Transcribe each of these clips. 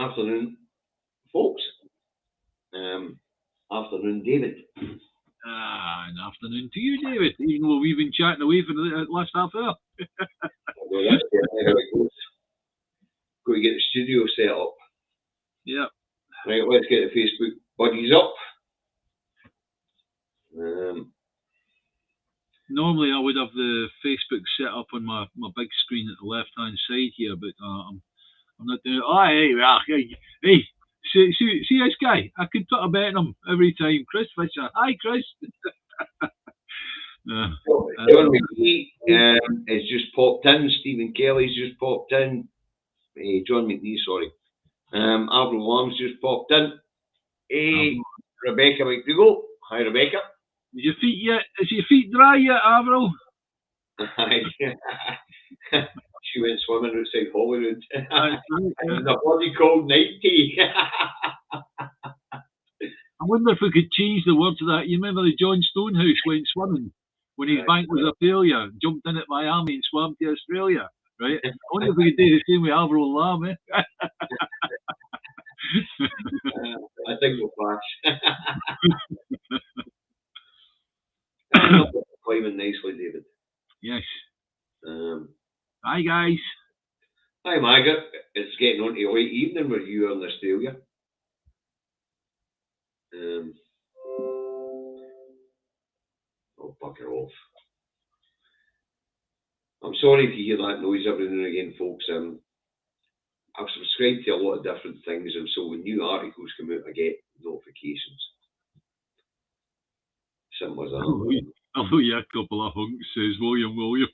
Afternoon, folks. Afternoon, David. An afternoon to you, David. Even though we've been chatting away for the last half hour. Well, that's how it goes. Got to get the studio set up. Yeah. Right, let's get the Facebook buddies up. Normally I would have the Facebook set up on my big screen at the left-hand side here, but I'm not doing it. Oh, hey, see this guy? I could put a bet on him every time. Chris Fisher. Hi, Chris. John McGee has just popped in. Stephen Kelly's just popped in. John McGee, sorry. Avril Lamb's just popped in. Rebecca McDougall. Hi, Rebecca. Is your feet dry yet, Avril? She went swimming outside Hollywood. In a bloody cold night tea. I wonder if we could change the word to that. You remember the John Stonehouse went swimming when his bank was a failure, jumped in at Miami and swam to Australia, right? I wonder if we could do the same with Avril Lamb, eh? I think we'll flash. Climbing nicely, David. Yes. Hi, guys. Hi, Margaret. It's getting on to late evening where you are in Australia. Oh, bugger off. I'm sorry to hear that noise every now and again, folks. I've subscribed to a lot of different things, and so when new articles come out, I get notifications. Simple as that. I'll put you a couple of hunks, says William. Hold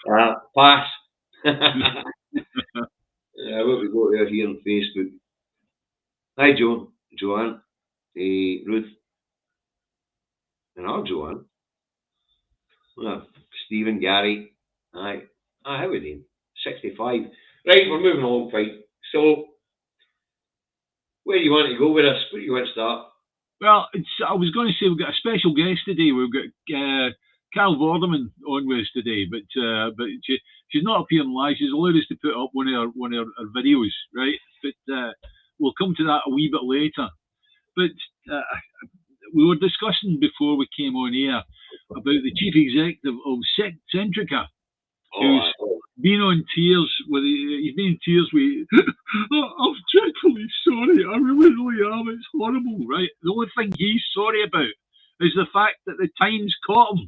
on. Pass. What we got here on Facebook? Hi, Joanne, Ruth, and our Joanne. Stephen, Gary. Hi, how are we doing? 65. Right, we're moving along fine. So, where do you want to go with us? Where do you want to start? Well, I was going to say we've got a special guest today. We've got Carol Vorderman on with us today, but she's not appearing live. She's allowed us to put up one of her videos, right? But we'll come to that a wee bit later. But we were discussing before we came on air about the chief executive of Centrica, who's been on tears with. He's been in tears with. I'm dreadfully sorry. I really am. It's horrible, right? The only thing he's sorry about is the fact that the Times caught him.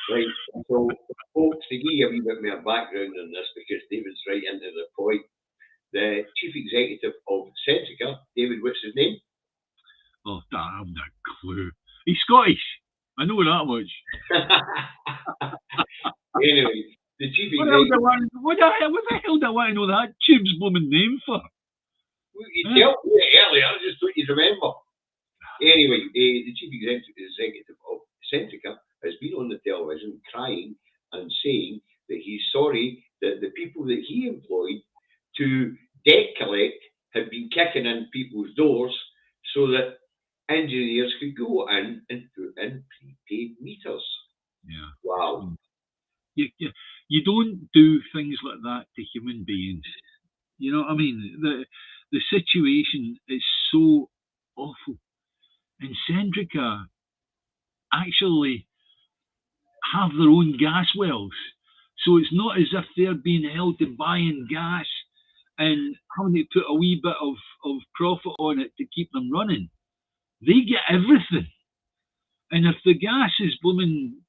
Right. So, folks, to give you a wee bit more background on this, because David's right into the point. The chief executive of Centrica, David, what's his name? Oh, I have no clue. He's Scottish. I know that much. Anyway, the chief executive. What the hell do I want to know that tube's blooming name for? Well, you told me earlier, I just thought you'd remember. Anyway, the chief executive of Centrica has been on the television crying and saying that he's sorry that the people that he employed to debt collect had been kicking in people's doors so that engineers could go in and put in prepaid meters. Yeah. Wow. You don't do things like that to human beings. You know what I mean? The situation is so awful. And Centrica actually have their own gas wells. So it's not as if they're being held to buying gas and having to put a wee bit of profit on it to keep them running. They get everything. And if the gas is blooming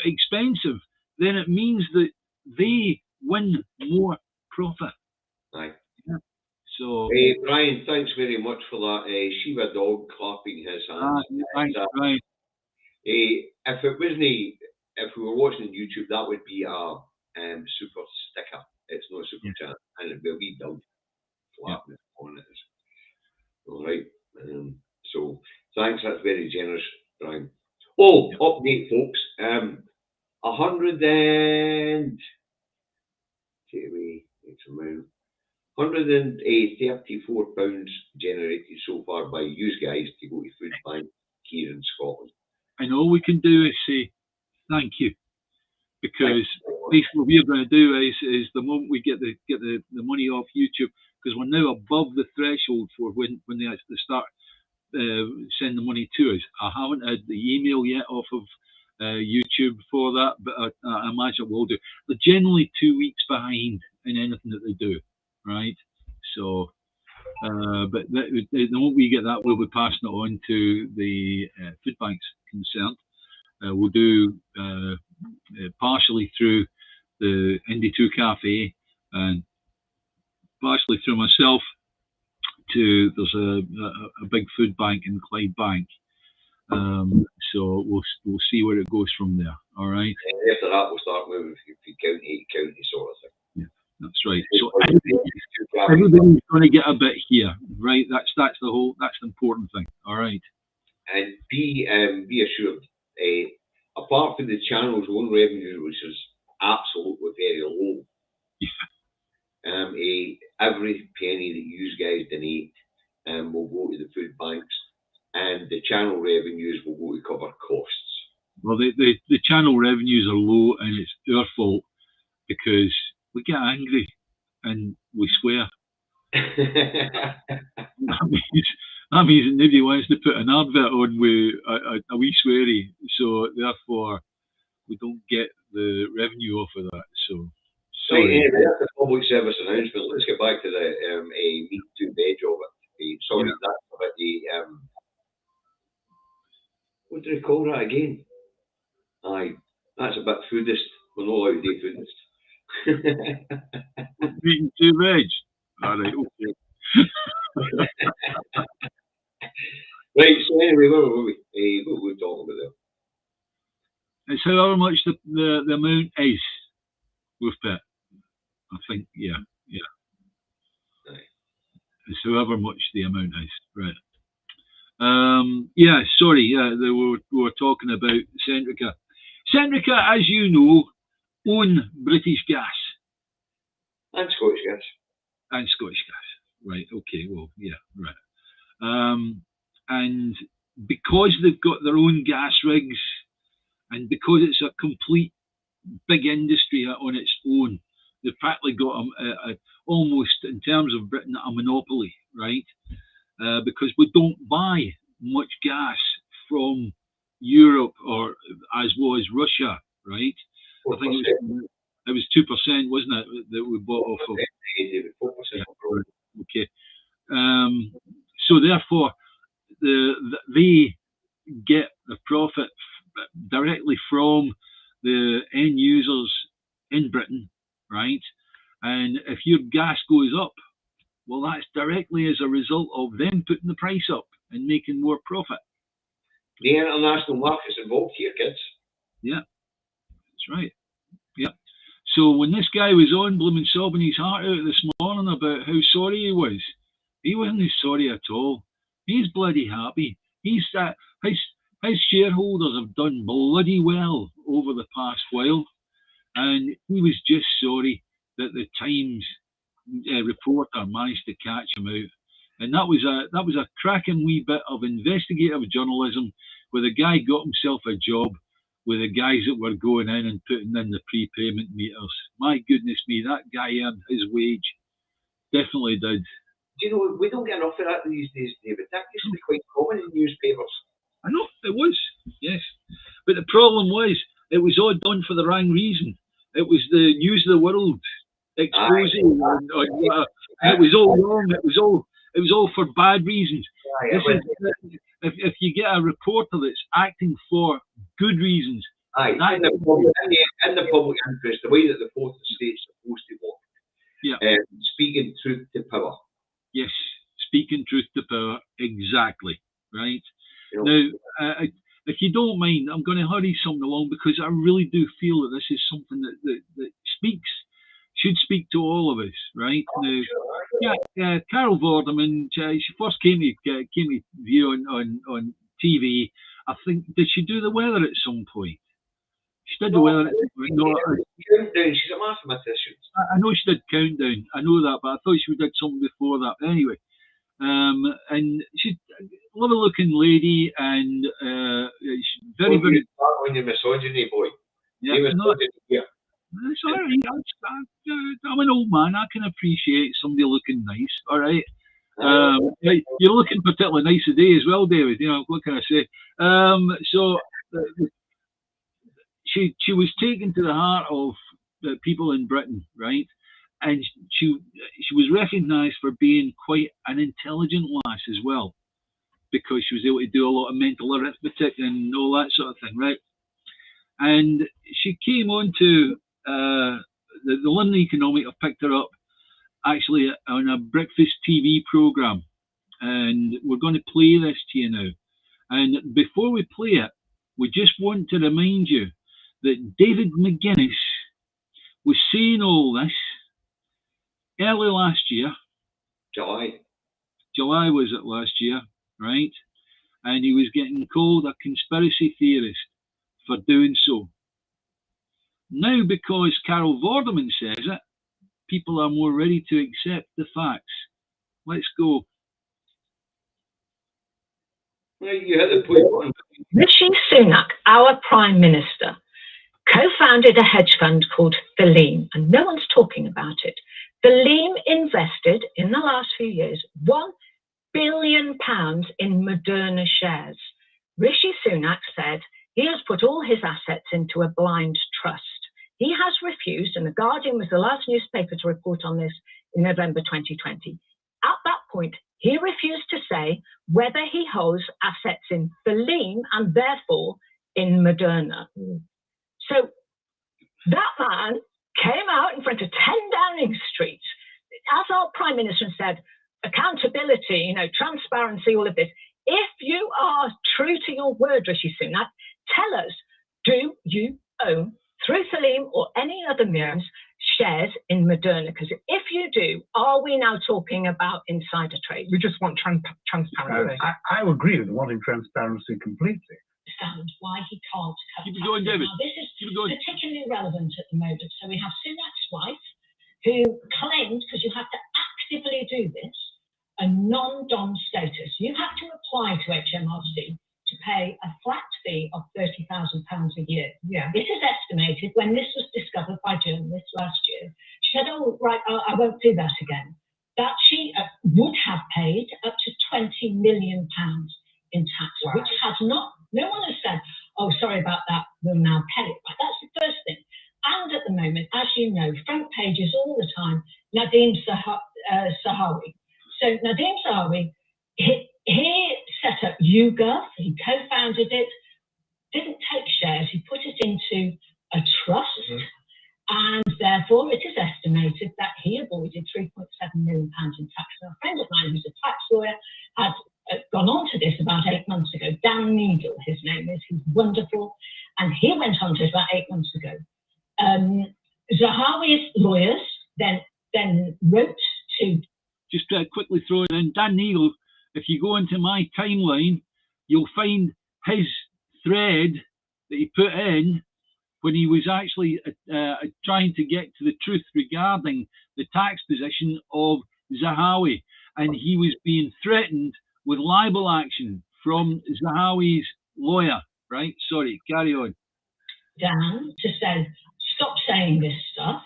expensive, then it means that they win more profit. Aye. Yeah. So, Brian, thanks very much for that. Shiva Dog clapping his hands. Thanks, Brian. If we were watching on YouTube, that would be a super sticker. It's not a super chat, and it will be built flatness on it. All right. So thanks. That's very generous, Brian. Update, folks. 134 pounds generated so far by you guys to go to Food Bank here in Scotland. and all we can do is say thank you, because basically what we're going to do is the moment we get the money off YouTube, because we're now above the threshold for when they start send the money to us. I haven't had the email yet off of YouTube for that, but I imagine we'll do. They're generally 2 weeks behind in anything that they do, right? So, but the moment we get that, we'll be passing it on to the food banks concerned. We'll do partially through the Indie 2 Cafe and partially through myself. There's a big food bank in Clydebank, so we'll see where it goes from there. All right. And after that, we'll start moving from county to county, sort of thing. Yeah, that's right. So everybody's going to get a bit here, right? That's the important thing. All right. And be assured, apart from the channel's own revenue, which is absolutely very low. Yeah. Every penny that you guys donate will go to the food banks, and the channel revenues will go to cover costs. Well, the channel revenues are low, and it's our fault because we get angry and we swear. That means that nobody wants to put an advert on with a wee sweary, so therefore we don't get the revenue off of that. So. Right, anyway, that's the public service announcement. Let's get back to the meat to veg of it. Sorry, yeah. That's about the what do they call that again? Aye, that's a bit foodist. We're not allowed to do foodist. Meat to veg. All right, okay. Right. So anyway, what were we talking about there? It's however much the amount is with it. I think, yeah. Aye. It's however much the amount is, right? Yeah, sorry. Yeah, we were talking about Centrica. Centrica, as you know, own British Gas and Scottish Gas. And Scottish Gas, right? Okay, well, yeah, right. And because they've got their own gas rigs, and because it's a complete big industry on its own, they've practically got almost, in terms of Britain, a monopoly, right? Because we don't buy much gas from Europe or as well as Russia, right? 4%. I think it was 2%, wasn't it, that we bought off of? 4%. Yeah, okay. So therefore, they get the profit directly from the end users in Britain, right? And if your gas goes up, well, that's directly as a result of them putting the price up and making more profit. The international market's involved here, kids. Yeah, that's right. Yeah. So when this guy was on blooming sobbing his heart out this morning about how sorry he wasn't sorry at all. He's bloody happy. He's his shareholders have done bloody well over the past while, and he was just sorry that the Times reporter managed to catch him out. And that was a cracking wee bit of investigative journalism where the guy got himself a job with the guys that were going in and putting in the prepayment meters. My goodness me, that guy earned his wage. Definitely did. Do you know, we don't get enough of that these days, David. That used to be quite common in newspapers. I know, it was, yes. But the problem was, it was all done for the wrong reason. It was the News of the World exposing, it was all wrong. It was all for bad reasons. If you get a reporter that's acting for good reasons, in the public interest, the way that the fourth estate's supposed to work. Yeah. Speaking truth to power. Yes, speaking truth to power, exactly. Right. You know, now, if you don't mind, I'm going to hurry something along because I really do feel that this is something that should speak to all of us, right? Now, Carol Vorderman, she first came to view on TV. I think, did she do the weather at some point? She did the weather at some point. No, Countdown. She's a mathematician. I know she did Countdown. I know that, but I thought she did something before that. Anyway, And she's a lovely-looking lady, and she's very, very. On your misogyny, boy. Yeah, yeah. It's all right. I'm an old man. I can appreciate somebody looking nice. All right. You're looking particularly nice today as well, David. You know, what can I say? So she was taken to the heart of the people in Britain, right? And she was recognised for being quite an intelligent lass as well, because she was able to do a lot of mental arithmetic and all that sort of thing, right? And she came on to the London Economic have picked her up actually on a breakfast TV programme, and we're going to play this to you now. And before we play it, we just want to remind you that David McGuinness was saying all this early last year. July was it last year, right? And he was getting called a conspiracy theorist for doing so. Now, because Carol Vorderman says it, people are more ready to accept the facts. Let's go. Well, you had to put one. Rishi Sunak, our Prime Minister, co-founded a hedge fund called Theleme, and no one's talking about it. Theleme invested in the last few years £1 billion in Moderna shares. Rishi Sunak said he has put all his assets into a blind trust. He has refused, and The Guardian was the last newspaper to report on this in November 2020. At that point, he refused to say whether he holds assets in Theleme and therefore in Moderna. So that man came out in front of 10 Downing Street, as our Prime Minister said, accountability, transparency, all of this. If you are true to your word, Rishi Sunak, tell us, do you own, through Theleme or any other means, shares in Moderna? Because if you do, are we now talking about insider trade? We just want transparency. I agree with wanting transparency completely. Understand why he can't cut. Keep it going, David. Now, this is particularly relevant at the moment. So we have Sunak's wife, who claimed, because you have to actively do this, a non-dom status. You have to apply to HMRC to pay a flat fee of £30,000 a year. Yeah. It is estimated, when this was discovered by journalists last year, she said, oh, right, I won't do that again, that she would have paid up to £20 million in tax, wow. Which has not, no one has said, oh, sorry about that, we'll now pay it. Right, that's the first thing. And at the moment, as you know, front pages all the time, Nadeem Sahawi. So Nadeem Sahawi, he set up YouGov, he co-founded it, didn't take shares, he put it into a trust, and therefore it is estimated that he avoided £3.7 million in tax. Now, a friend of mine who's a tax lawyer had gone on to this about 8 months ago. Dan Needle, his name is, he's wonderful, and he went on to it about 8 months ago. Zahawi's lawyers then wrote to... Just quickly throw it in, Dan Needle, if you go into my timeline, you'll find his thread that he put in when he was actually trying to get to the truth regarding the tax position of Zahawi. And he was being threatened with libel action from Zahawi's lawyer, right? Sorry, carry on. Dan to say, stop saying this stuff.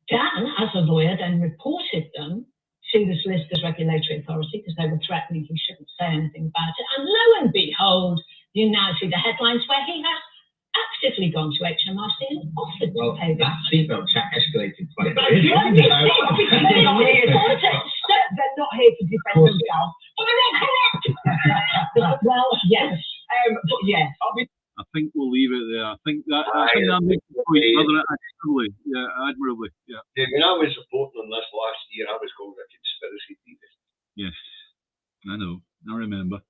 Dan, as a lawyer, then reported them to the Solicitors Regulatory Authority because they were threatening he shouldn't say anything about it. And lo and behold, you now see the headlines where he has actively gone to HMRC and offered to pay them. That seatbelt chat escalated quite a bit. They're not here to defend themselves. But they're not correct. Well, yes. But yes. I think we'll leave it there. I think that makes the point admirably. Yeah. When I was reporting on this last year, I was called a conspiracy theorist. Yes, I know. I remember.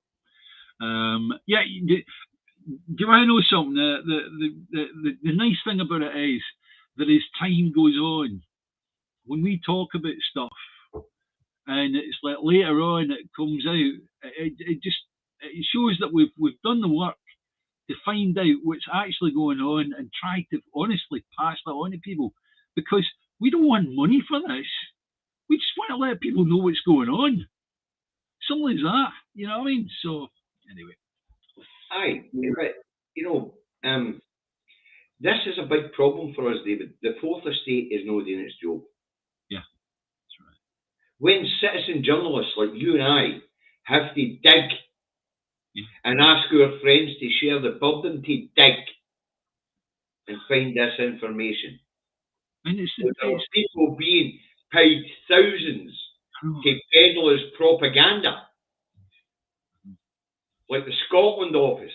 Do I know something? The nice thing about it is that as time goes on, when we talk about stuff, and it's like later on it comes out, it shows that we've done the work to find out what's actually going on and try to honestly pass that on to people, because we don't want money for this. We just want to let people know what's going on. Simple as that. You know what I mean? So anyway. Aye, but this is a big problem for us, David. The fourth estate is not doing its job. Yeah, that's right. When citizen journalists like you and I have to dig and ask our friends to share the burden to dig and find this information. And it's people being paid thousands to peddle as propaganda, like the Scotland office,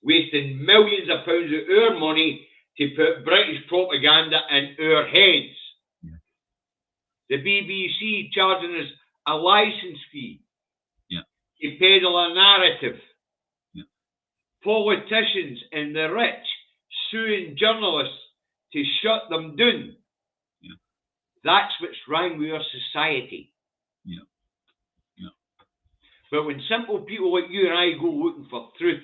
wasting millions of pounds of our money to put British propaganda in our heads. The BBC charging us a licence fee to peddle a narrative. Politicians and the rich suing journalists to shut them down. That's what's wrong with our society. But when simple people like you and I go looking for truth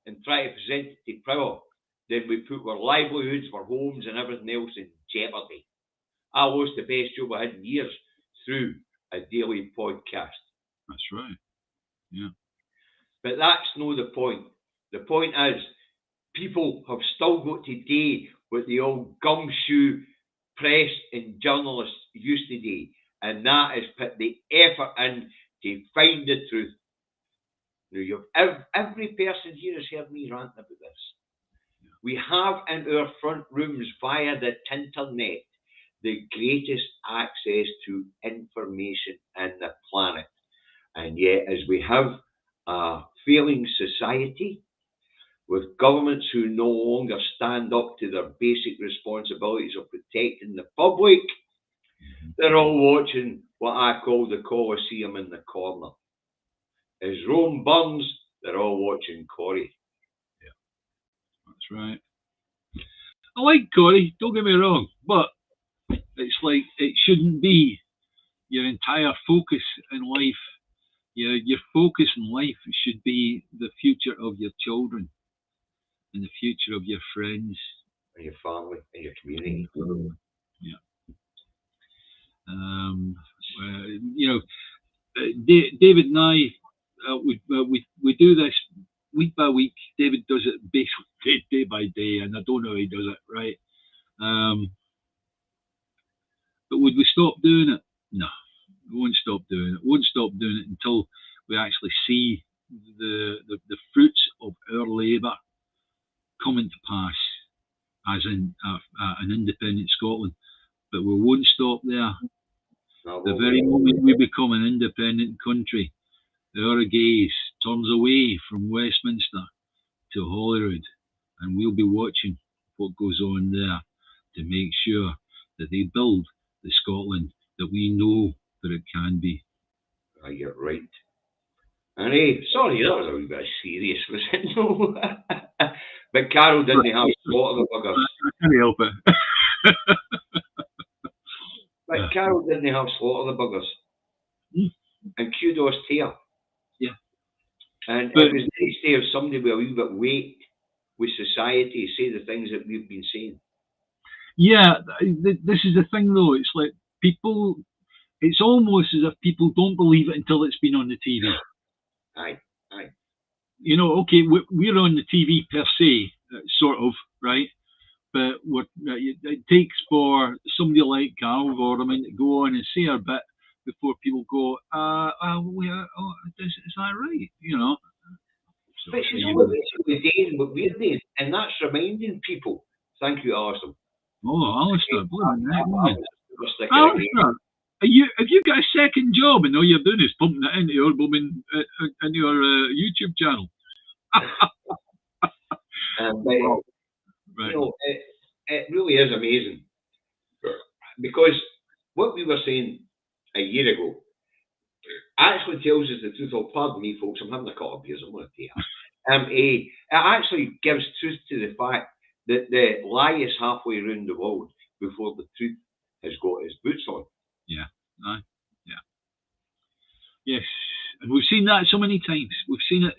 and try to present it to power, then we put our livelihoods, our homes and everything else in jeopardy. I lost the best job I had in years through a daily podcast. That's right. Yeah. But that's not the point. The point is, people have still got to do what the old gumshoe press and journalists used to do, and that is put the effort in to find the truth. Now, every person here has heard me rant about this. We have in our front rooms via the internet the greatest access to information in the planet. And yet, as we have a failing society with governments who no longer stand up to their basic responsibilities of protecting the public, they're all watching what I call the Colosseum in the corner. As Rome burns, they're all watching Corrie. Yeah, that's right. I like Corrie, don't get me wrong, but it's like it shouldn't be your entire focus in life. Your focus in life should be the future of your children and the future of your friends. And your family and your community. Yeah. David and I, we do this week by week. David does it basically day by day, and I don't know how he does it, right? But would we stop doing it? No, we won't stop doing it. We won't stop doing it until we actually see the fruits of our labour coming to pass, as in an independent Scotland. But we won't stop there. The very moment we become an independent country, our gaze turns away from Westminster to Holyrood, and we'll be watching what goes on there to make sure that they build the Scotland that we know that it can be. You're right. And sorry, that was a wee bit serious, was it? No. But Carol didn't have slaughter the buggers. I can't help it. But Carol didn't have slaughter the buggers. And kudos to her. Yeah. And it was nice to have somebody with a wee bit weight with society say the things that we've been saying. Yeah, this is the thing though. It's like people, it's almost as if people don't believe it until it's been on the TV. Aye. Okay, we're on the TV per se, sort of, right? But it takes for somebody like Carol Vorderman to go on and say a bit before people go, is that right? So, but she's only basically doing what we're doing, and that's reminding people. Thank you, Alistair. Oh, Alistair, Alistair, have you got a second job and all you're doing is pumping it into your YouTube channel? Right. It really is amazing, because what we were saying a year ago actually tells us the truth. Oh, pardon me, folks, I'm having a couple of beers. I'm going to take it. It actually gives truth to the fact that the lie is halfway around the world before the truth has got its boots on. Yeah. Yes, and we've seen that so many times. We've seen it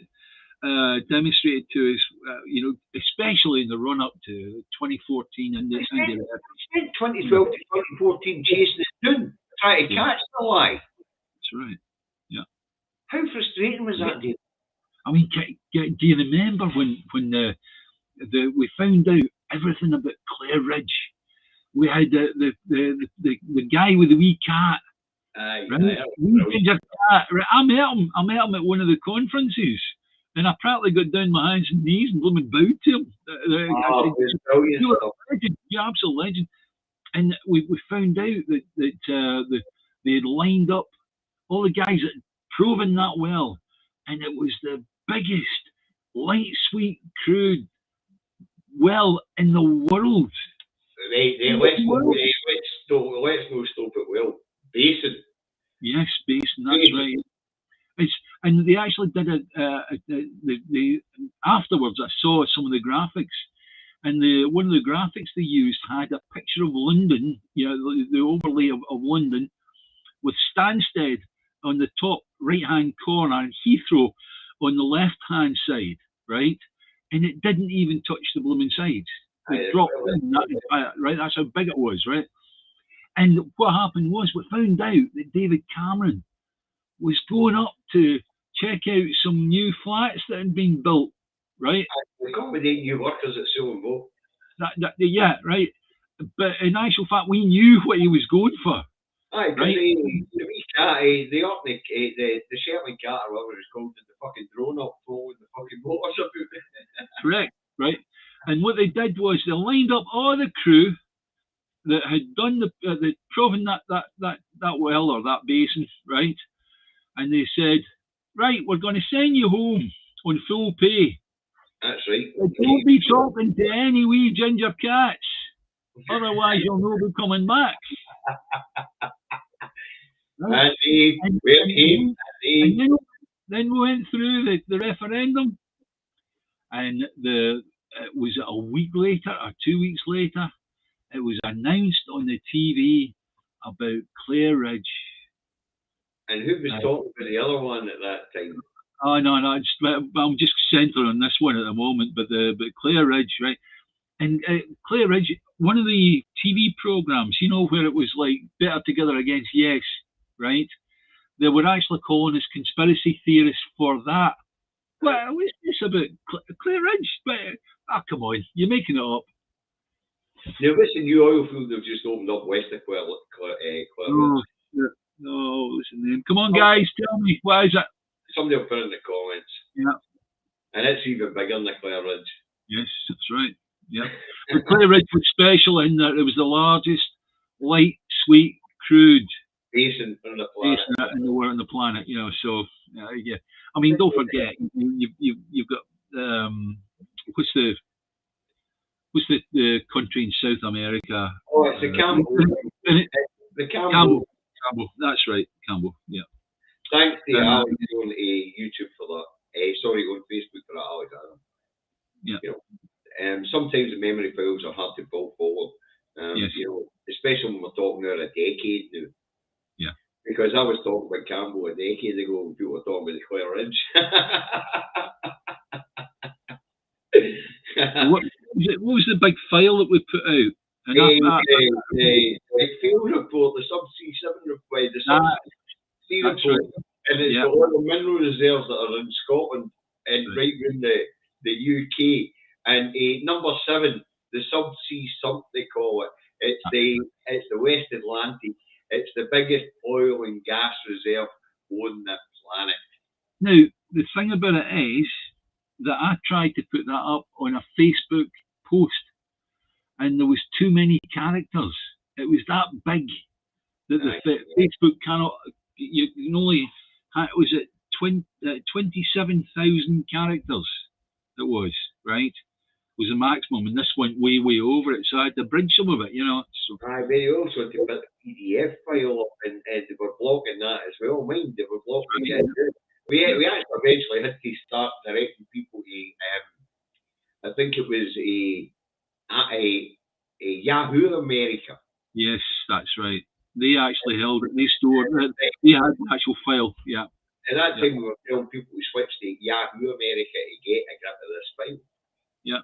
demonstrated to us, especially in the run-up to 2014 and 2012 to 2014 chasing it down, trying to catch the lie. That's right. How frustrating was that, Dave? I mean, do you remember when we found out everything about Clare Ridge? We had the guy with the wee cat. Right? Ginger cat. Right, I met him at one of the conferences, and I practically got down my hands and knees and blooming bowed to him. I said, "You're a legend. You're an absolute legend." And we found out that they had lined up all the guys that had proven that well, and it was the biggest light sweet crude well in the world. Let's go stop it well. Basin. Yes, basin. That's right. And they actually did it. Afterwards, I saw some of the graphics, and one of the graphics they used had a picture of London, the overlay of London, with Stansted on the top right-hand corner and Heathrow on the left-hand side, right? And it didn't even touch the blooming sides. It dropped in, right? That's how big it was, right? And what happened was we found out that David Cameron was going up to check out some new flats that had been built, right? Accommodate new workers at Silverbow. Yeah, right. But in actual fact, we knew what he was going for. Aye, right? The wee cat, the Sherman cat or whatever it's called, did the fucking drone up with the fucking motors about. Correct, right? And what they did was they lined up all the crew that had done they'd proven that well or that basin, right? And they said, right, we're going to send you home on full pay. That's right. Don't be talking to any wee ginger cats, otherwise you'll not be coming back. Right? Then we went through the referendum, and it was a week later or 2 weeks later, it was announced on the TV about Clare Ridge. And who was talking about the other one at that time? Oh no, I'm just centering on this one at the moment, but Clare Ridge, right? And Clare Ridge, one of the TV programs, where it was like Better Together Against Yes, right? They were actually calling us conspiracy theorists for that. Well, what's this about Clare Ridge? But, come on, you're making it up. Now, what's the new oil field they've just opened up west of Clare Ridge? No, listen, come on, guys, tell me, what is it? Somebody will put it in the comments. Yeah. And it's even bigger than the Clare Ridge. Yes, that's right. Yeah. The Clare Ridge was special in that it was the largest light, sweet, crude basin on the planet. On the planet, so, yeah. I mean, don't forget, you've got, what's the country in South America? Oh, it's the Campbell. The Campbell. That's right, Campbell, yeah. Thanks to Alex on YouTube for that. On Facebook for that, Alex. Yeah. Sometimes the memory files are hard to pull forward. Yes. Especially when we're talking about a decade now. Yeah. Because I was talking about Campbell a decade ago when people were talking about the Clare Ridge. What was the big file that we put out? The field report, the Subsea 7 report, the Subsea report, right. And it's got all the mineral reserves that are in Scotland and right around the UK. And number 7, the Subsea sump, they call it. It's the West Atlantic. It's the biggest oil and gas reserve on the planet. Now, the thing about it is that I tried to put that up on a Facebook post, and there was too many characters. It was that big that Facebook cannot. You can only. Was it 27,000 characters? It was right. Was the maximum, and this went way over it. So I had to bridge some of it, So. They also had to put the PDF file up, and they were blocking that as well. Mind, they were blocking it. We actually eventually had to start directing people to. I think it was a Yahoo America. Yes, that's right. They actually held it. They stored it. They had the actual file. Yeah. At that time, we were telling people to switch to Yahoo America to get a grip of this file. Yeah.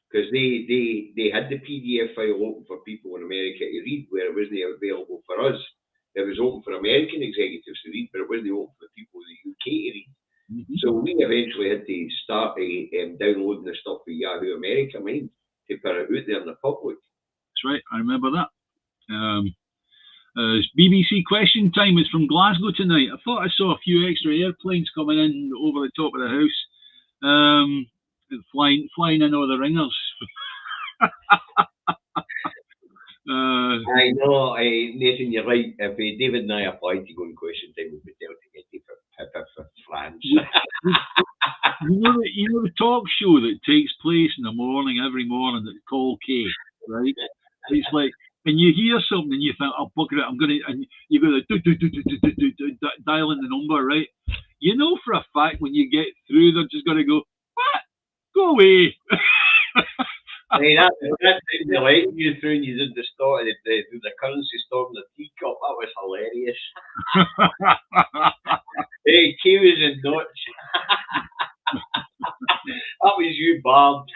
Because they had the PDF file open for people in America to read, where it wasn't available for us. it was open for American executives to read, but it wasn't open for people in the UK to read. So we eventually had to start downloading the stuff with Yahoo America Mind to put it out there in the public. That's right, I remember that. BBC question time is from Glasgow tonight. I thought I saw a few extra airplanes coming in over the top of the house, flying in all the ringers. I know, Nathan, you're right. If David and I applied to go in question time, we'd be able to get for France. You know the talk show that takes place in the morning, every morning, that's called K, right? It's like, and you hear something and you think, I'll book it, and you go dial in the number, right? You know for a fact when you get through, they're just going to go, what? Go away. Hey, that time like you through and you did the story, the currency storm, the teacup, that was hilarious. Hey, Kiwis and Dutch. That was you, Bob.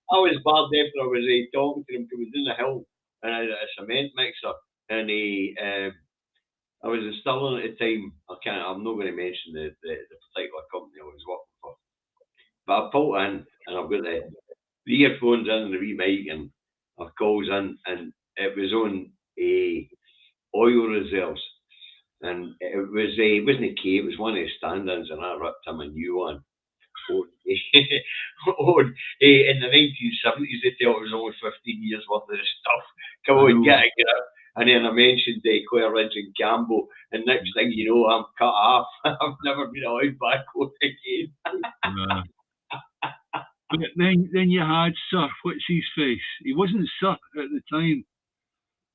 I was Bob after I was talking to him because we was in the hill and I had a cement mixer and I was installing at the time. I'm not going to mention the particular company I was working for. But I pulled in and I've got the earphones in and the wee mic and our calls in and it was on oil reserves. And it wasn't a K, it was one of the stand-ins and I ripped him a new one. In the 1970s, they thought it was only 15 years worth of stuff. Come on, get it. And then I mentioned Claire Ridge and Campbell, and next thing you know, I'm cut off. I've never been allowed back home again. But then you had Sir, what's his face? He wasn't Sir at the time.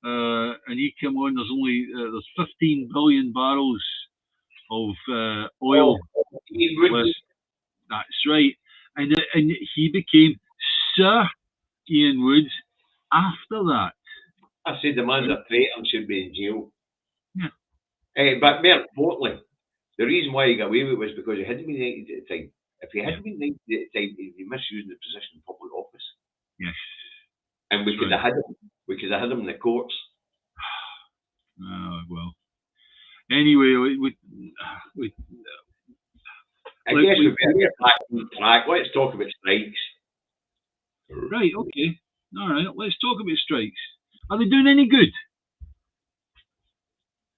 And he came on, there's 15 billion barrels of oil. That's right. And he became Sir Ian Woods after that. I said the man's a traitor and should be in jail. Yeah. But more importantly, the reason why he got away with it was because he hadn't been knighted at the time. If he hadn't been knighted at the time, he'd be misusing the position in public office. Yes. And we could have had him. We could have had him in the courts. Oh, well. Anyway, I guess we better get back on track. Let's talk about strikes. Right, okay. All right, let's talk about strikes. Are they doing any good?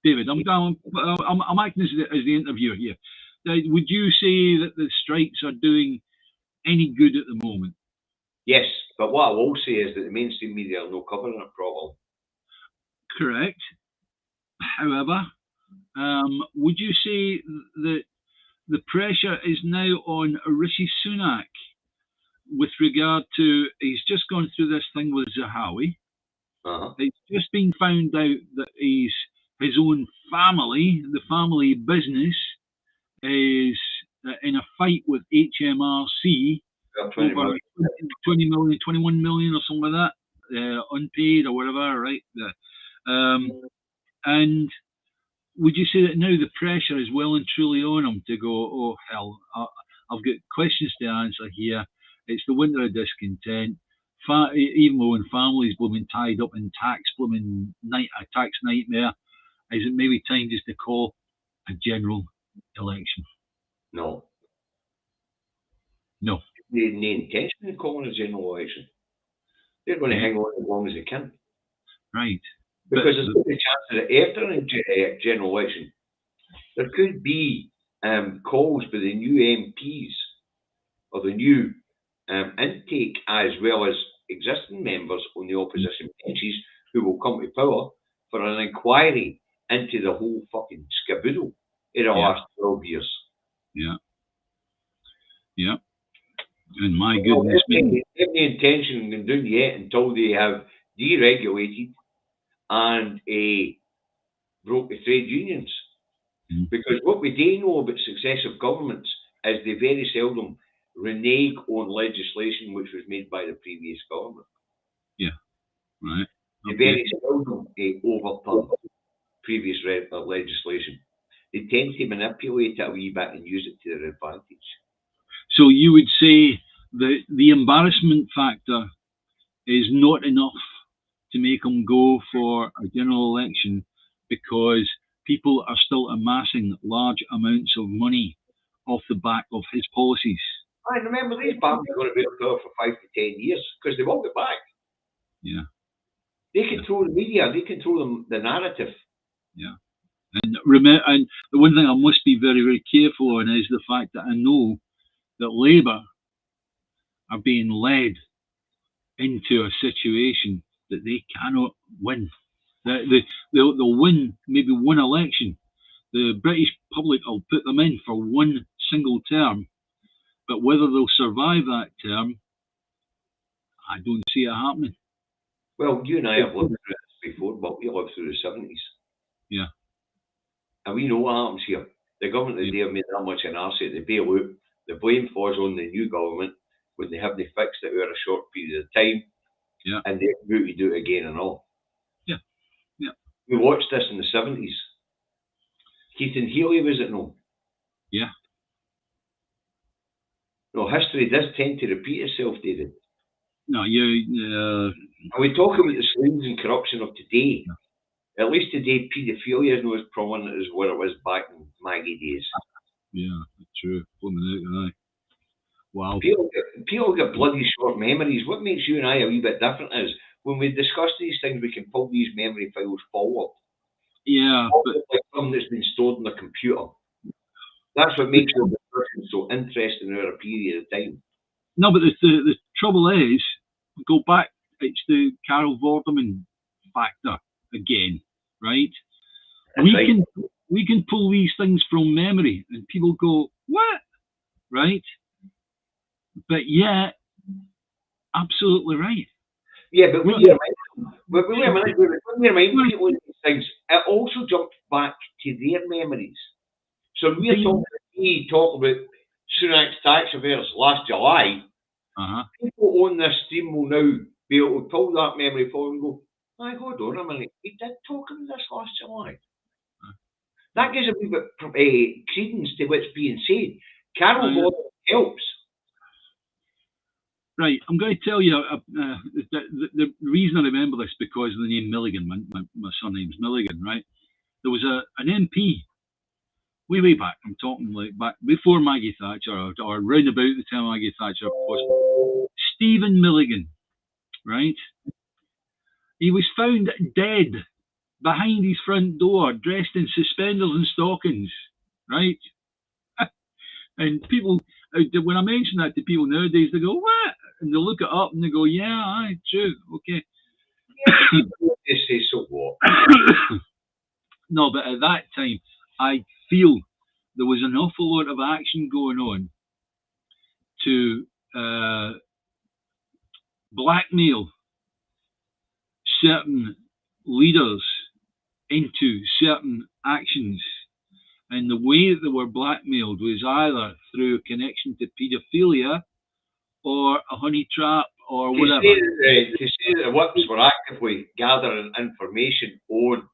David, I'm acting as the interviewer here. Would you say that the strikes are doing any good at the moment? Yes, but what I will say is that the mainstream media are not covering it properly. Correct. However, would you say that the pressure is now on Rishi Sunak with regard to, he's just gone through this thing with Zahawi. It's just been found out that his own family, the family business, is in a fight with HMRC over 20 million, 21 million or something like that, unpaid or whatever, right? And would you say that now the pressure is well and truly on him to go, oh hell, I've got questions to answer here. It's the winter of discontent. Even though when families blooming tied up in tax nightmare, is it maybe time just to call a general election? No. No. They had no intention of calling a general election. They're going to hang on as long as they can. Right. Because there's no chance that after a general election, there could be calls by the new MPs or the new intake as well as existing members on the opposition benches who will come to power for an inquiry into the whole fucking scaboodle in the last 12 years. Yeah. Yeah. And my goodness. They have the intention of doing yet until they have deregulated and broke the trade unions. Because what we do know about successive governments is they very seldom renege on legislation which was made by the previous government. Yeah, right. They very seldom overturn previous legislation. They tend to manipulate it a wee bit and use it to their advantage. So you would say that the embarrassment factor is not enough to make him go for a general election because people are still amassing large amounts of money off the back of his policies. I remember these banks are going to be up there for 5 to 10 years because they won't get back. Yeah. They control the media. They control the narrative. Yeah. And the one thing I must be very, very careful on is the fact that I know that Labour are being led into a situation that they cannot win. They'll win maybe one election. The British public will put them in for one single term, but whether they'll survive that term, I don't see it happening. Well, you and I have lived through this before, but we lived through the 70s. Yeah. And we know what happens here. The government today have made that much an arse at the bailout. The blame falls on the new government when they haven't fixed it over a short period of time. Yeah. And they're going to do it again and all. Yeah. Yeah. We watched this in the 70s. Keith and Healy, was it no? Yeah. No, history does tend to repeat itself, David. No, and we talk about the slings and corruption of today. Yeah. At least today, paedophilia is not as prominent as what it was back in Maggie days. Yeah, true. Wow. People get bloody short memories. What makes you and I a wee bit different is when we discuss these things, we can pull these memory files forward. Yeah, but like something that's been stored in the computer. That's what makes your discussion so interesting over a period of time. No, but the trouble is, go back. It's the Carol Vorderman factor again, right? We can pull these things from memory, and people go, "What?" Right? But yeah, absolutely right. Yeah, but when you remind people of these things, it also jumps back to their memories. So we're talking about Sunak's tax affairs last July. People on this stream will now be able to pull that memory forward and go, hold on a minute, we did talk about this last July. That gives a wee bit credence to what's being said. Carol Vorderman helps. Right, I'm going to tell you the reason I remember this because of the name Milligan. My surname's Milligan, right? There was an MP way back. I'm talking like back before Maggie Thatcher or round about the time Maggie Thatcher was Stephen Milligan, right? He was found dead behind his front door, dressed in suspenders and stockings, right? And people, when I mention that to people nowadays, they go, "What?" And they look it up and they go, "Yeah, aye, true, okay." They say, so what? No, but at that time, I feel there was an awful lot of action going on to blackmail certain leaders into certain actions. And the way that they were blackmailed was either through a connection to paedophilia or a honey trap or whatever. To say that the whips were actively gathering information on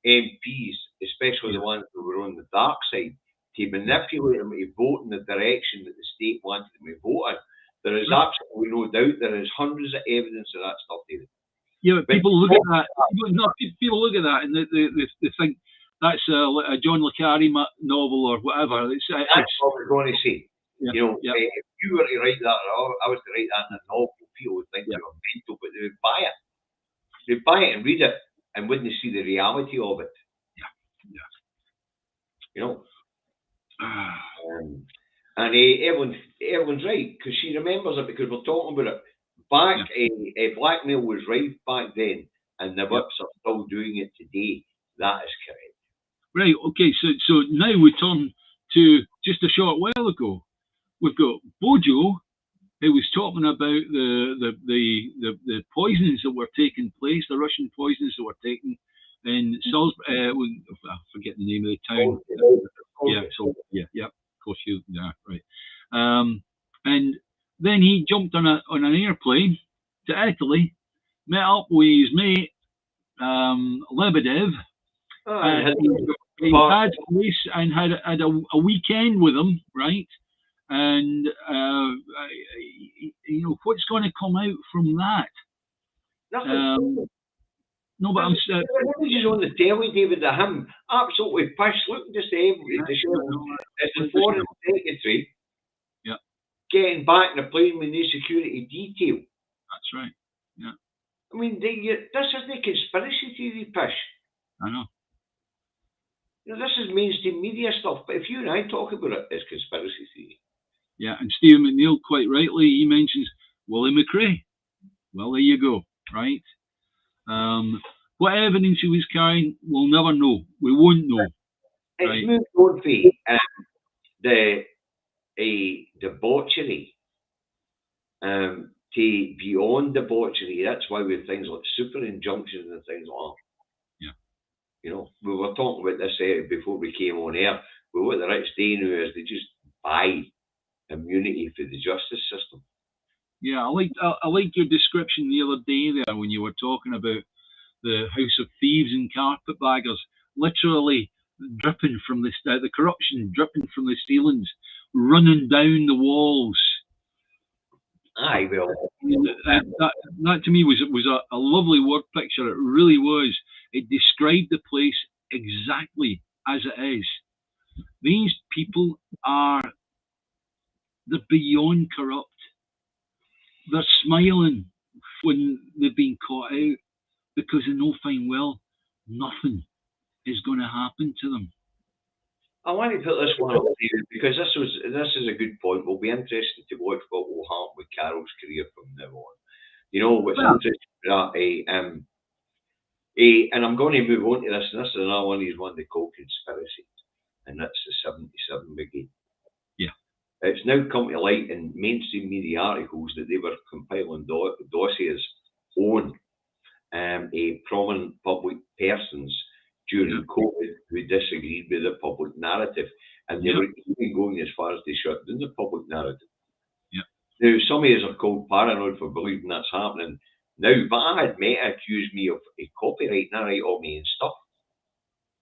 MPs, especially the ones that were on the dark side, to manipulate them to vote in the direction that the state wanted them to vote in. There is absolutely no doubt. There is hundreds of evidence of that stuff, David. Yeah, but people look at that. People look at that and they think that's a John le Carre novel or whatever. That's what I was going to say. Yeah. If you were to write that, or I was to write that in a novel, people would think you were mental, but they would buy it. They'd buy it and read it and wouldn't see the reality of it. And everyone's right, because she remembers it, because we're talking about it. Blackmail was rife back then, and the whips are still doing it today. That is correct. Right, okay, so now we turn to just a short while ago. We've got Bojo, who was talking about the poisonings that were taking place, the Russian poisonings that were taken in Salisbury. I forget the name of the town. Of course you. Yeah, right. And then he jumped on an airplane to Italy, met up with his mate Lebedev. He had place and had a weekend with him, right? And what's going to come out from that? No, but I'm saying. He's on the telly, David, of him absolutely pissed, looking disheveled. It's the foreign secretary getting back in a plane with no security detail. That's right. Yeah. I mean, this isn't a conspiracy theory pish. I know. You know, this is mainstream media stuff, but if you and I talk about it, it's conspiracy theory. Yeah, and Stephen McNeil, quite rightly, he mentions Willie McRae. Well, there you go, right? What evidence he was carrying, we'll never know. We won't know. It's moved on for the debauchery to beyond debauchery. That's why we have things like super injunctions and things like that. Yeah. You know, we were talking about this before we came on air. Well, what the rich do now is they just buy immunity for the justice system. Yeah, I like your description the other day there when you were talking about the House of Thieves and carpetbaggers, literally dripping from the corruption dripping from the ceilings, running down the walls. Aye, well, that to me was a lovely word picture. It really was. It described the place exactly as it is. These people they're beyond corrupt. They're smiling when they've been caught out because they know fine well nothing is going to happen to them. I want to put this one up here because this is a good point. We'll be interested to watch what will happen with Carol's career from now on. You know, what's interesting about and I'm going to move on to this, and this is another one he's one they call conspiracy, and that's the 77 Brigade. Yeah. It's now come to light in mainstream media articles that they were compiling dossiers on prominent public persons during COVID who disagreed with the public narrative. And they were even going as far as they shut down the public narrative. Yeah. Now, some of us are called paranoid for believing that's happening now, but I had Meta accuse me of copyright and I write all my own stuff.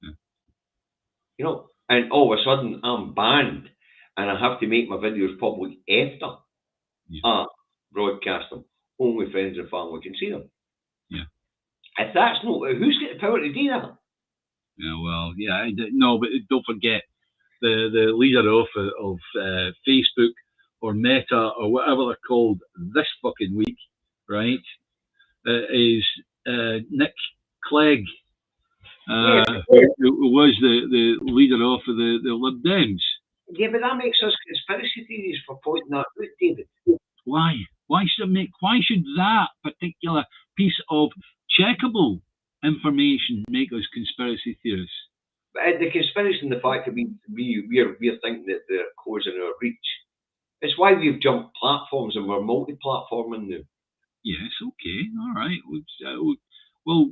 Yeah. You know, and all of a sudden I'm banned and I have to make my videos public after I broadcast them. Only friends and family can see them. Yeah. If that's not, who's got the power to do that? Yeah, well, yeah, no, but don't forget the leader of Facebook or Meta or whatever they're called this fucking week, right? Is Nick Clegg, who was the leader of the Lib Dems. Yeah, but that makes us conspiracy theories for pointing that out, David. Why? Why should that particular piece of checkable information make us conspiracy theorists? The conspiracy and the fact that we're thinking that they're causing our reach. It's why we've jumped platforms and we're multi-platforming now. Yes, okay, all right. Well,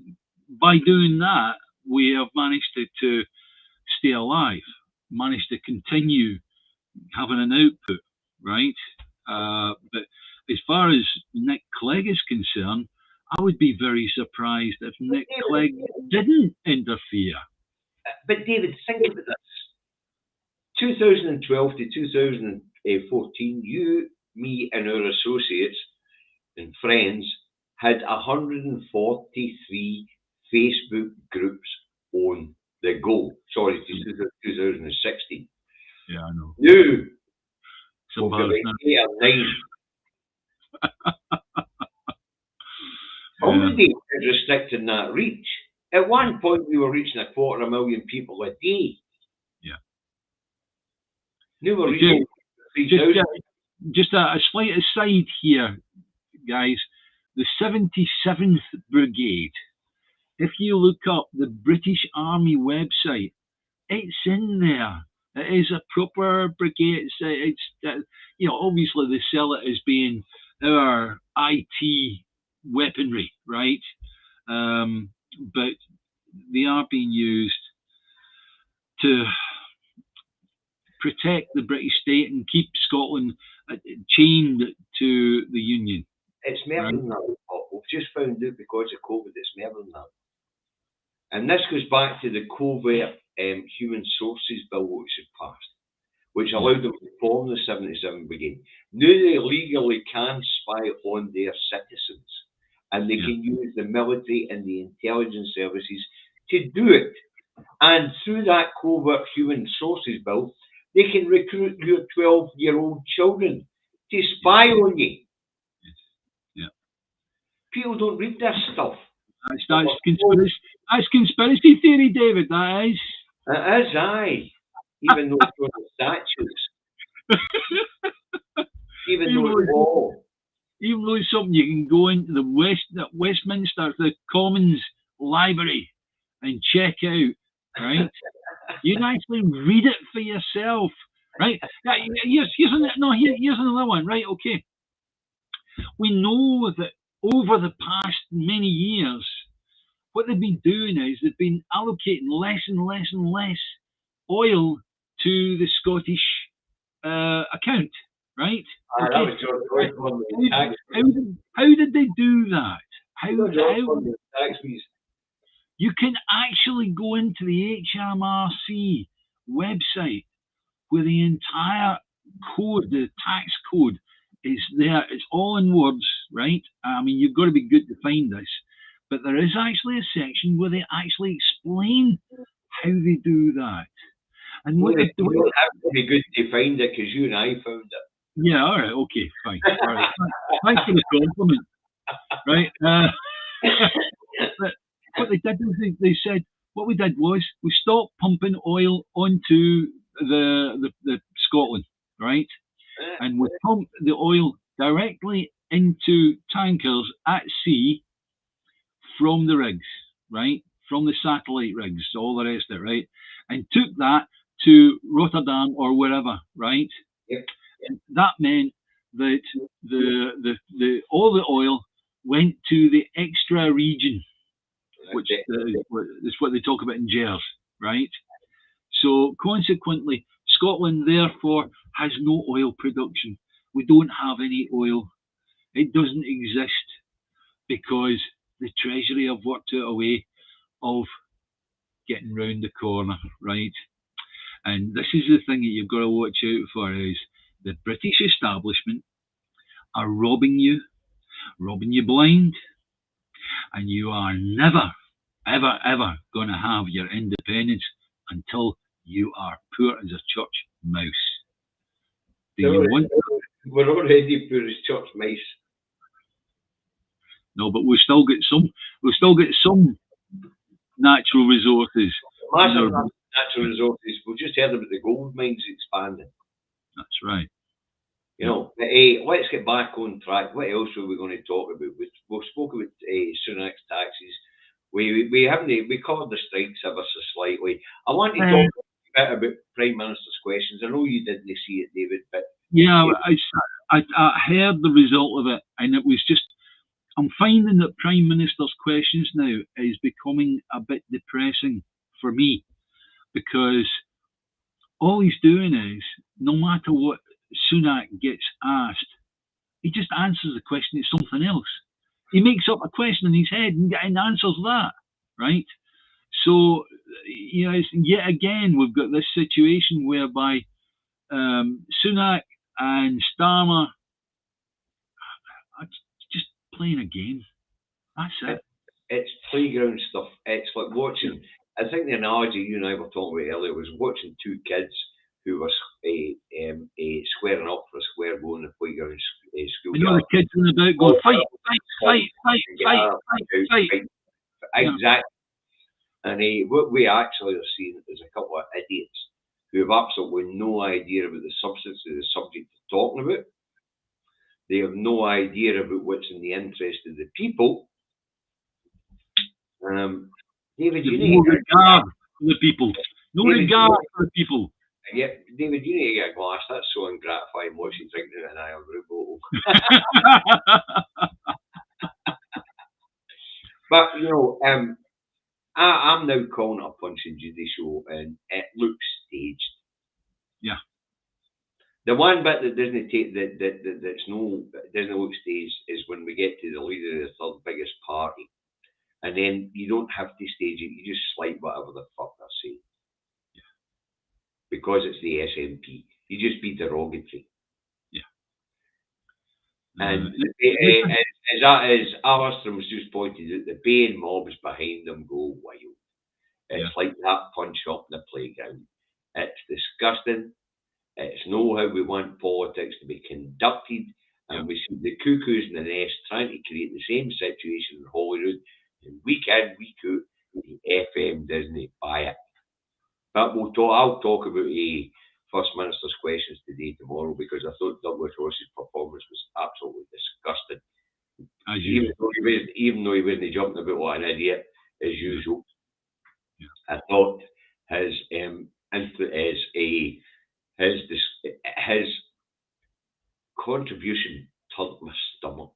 by doing that, we have managed to stay alive, managed to continue having an output, right? But as far as Nick Clegg is concerned, I would be very surprised if Nick Clegg didn't interfere. But David, think about this. 2012 to 2014, you, me, and our associates and friends had 143 Facebook groups on the go. Sorry, 2016. Yeah, I know. Now, we'll be like 8 or 9. Somebody is restricting that reach. At one point, we were reaching 250,000 people a day. Yeah. Now we're reaching 3,000. Just a slight aside here, guys. The 77th Brigade. If you look up the British Army website, it's in there. It is a proper brigade. It's obviously they sell it as being our IT weaponry, right? But they are being used to protect the British state and keep Scotland chained to the Union. It's more than that. We've just found out because of COVID, it's more than that. And this goes back to the covert human sources bill which had passed, which allowed them to form the 77 Brigade. Now they legally can spy on their citizens and they can use the military and the intelligence services to do it. And through that covert human sources bill, they can recruit your 12-year-old children to spy on you. People don't read this stuff. That's conspiracy theory, David, that is. It is, aye. Even though it's on the statues. Even though it's something you can go into the Westminster, the Commons Library, and check out, right? You can actually read it for yourself, right? Here's another one, right? Okay. We know that over the past many years, what they've been doing is they've been allocating less and less and less oil to the Scottish account, right? Okay. How did they do that? You can actually go into the HMRC website where the entire code, the tax code, is there. It's all in words, right? I mean, you've got to be good to find this. But there is actually a section where they actually explain how they do that. And what you don't have to be good to find it because you and I found it. Yeah, all right, okay, fine. All right. Thanks for the compliment. Right. But what they did was they said, what we did was we stopped pumping oil onto the Scotland, right? And we pumped the oil directly into tankers at sea from the rigs, right? From the satellite rigs, all the rest of it, right? And took that to Rotterdam or wherever, right? Yep. And that meant that all the oil went to the extra region, which is what they talk about in Gers, right? So consequently, Scotland therefore has no oil production. We don't have any oil. It doesn't exist because the Treasury have worked out a way of getting round the corner, right? And this is the thing that you've got to watch out for is the British establishment are robbing you blind, and you are never, ever, ever going to have your independence until you are poor as a church mouse. We're already poor as church mice. No, but we'll still get some natural resources. Massive natural resources. We've just heard about the gold mines expanding. That's right. You know, hey, let's get back on track. What else were we going to talk about? We spoke about Sunak's taxes. We covered the strikes ever so slightly. I want to talk a bit about Prime Minister's questions. I know you didn't see it, David, but yeah, I heard the result of it, and it was just. I'm finding that Prime Minister's questions now is becoming a bit depressing for me, because all he's doing is, no matter what Sunak gets asked, he just answers the question. It's something else. He makes up a question in his head and answers that, right? So, you know, yet again, we've got this situation whereby Sunak and Starmer are just playing a game. That's it. It's playground stuff. It's like watching. I think the analogy you and I were talking about earlier was watching two kids who were squaring up for a square go in the playground school. You know, the kids in the boat go fight. Exactly. Yeah. And what we actually are seeing is a couple of idiots who have absolutely no idea about the substance of the subject they're talking about. They have no idea about what's in the interest of the people. David, you need regard for the people. No regard for the people. Yeah, David, you need to get a glass. That's so ungratifying watching drinking an Iron Brew bottle. But, you know, I'm now calling it a Punch and Judy show, and it looks staged. Yeah. The one bit that doesn't take doesn't look staged is when we get to the leader of the third biggest party, and then you don't have to stage it. You just slight whatever the fuck they're saying. Yeah. Because it's the SNP. You just be derogatory. Yeah. And as Alistair was just pointed out, the baying mobs behind them go wild. It's like that punch up in the playground. It's disgusting. It's not how we want politics to be conducted. And we see the cuckoos in the nest trying to create the same situation in Holyrood. And week in, week out, the FM doesn't buy it. But I'll talk about the First Minister's questions today, tomorrow, because I thought Douglas Ross's performance was absolutely disgusting. Even though he wasn't jumping about like an idiot, as usual. I thought his contribution turned my stomach.